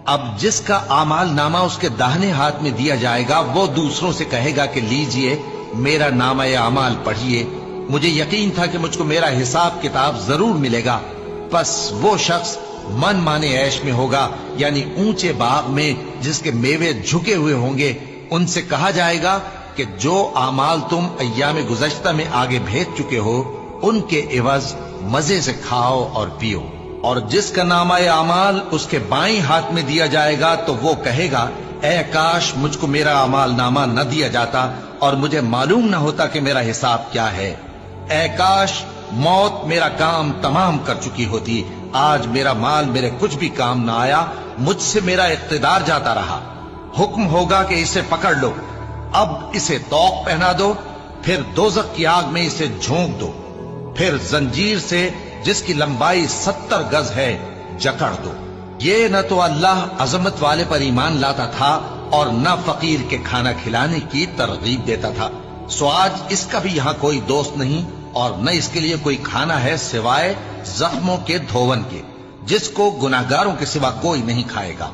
اب جس کا اعمال نامہ اس کے داہنے ہاتھ میں دیا جائے گا وہ دوسروں سے کہے گا کہ لیجئے میرا نامہ اعمال پڑھیے، مجھے یقین تھا کہ مجھ کو میرا حساب کتاب ضرور ملے گا۔ پس وہ شخص من مانے عیش میں ہوگا، یعنی اونچے باغ میں جس کے میوے جھکے ہوئے ہوں گے۔ ان سے کہا جائے گا کہ جو اعمال تم ایام گزشتہ میں آگے بھیج چکے ہو ان کے عوض مزے سے کھاؤ اور پیو۔ اور جس کا نامہ اعمال اس کے بائیں ہاتھ میں دیا جائے گا تو وہ کہے گا اے کاش مجھ کو میرا اعمال نامہ نہ دیا جاتا اور مجھے معلوم نہ ہوتا کہ میرا حساب کیا ہے۔ اے کاش موت میرا کام تمام کر چکی ہوتی، آج میرا مال میرے کچھ بھی کام نہ آیا، مجھ سے میرا اقتدار جاتا رہا۔ حکم ہوگا کہ اسے پکڑ لو، اب اسے طوق پہنا دو، پھر دوزخ کی آگ میں اسے جھونک دو، پھر زنجیر سے جس کی لمبائی 70 گز ہے جکڑ دو۔ یہ نہ تو اللہ عظمت والے پر ایمان لاتا تھا اور نہ فقیر کے کھانا کھلانے کی ترغیب دیتا تھا، سو آج اس کا بھی یہاں کوئی دوست نہیں اور نہ اس کے لیے کوئی کھانا ہے سوائے زخموں کے دھون کے، جس کو گناہگاروں کے سوا کوئی نہیں کھائے گا۔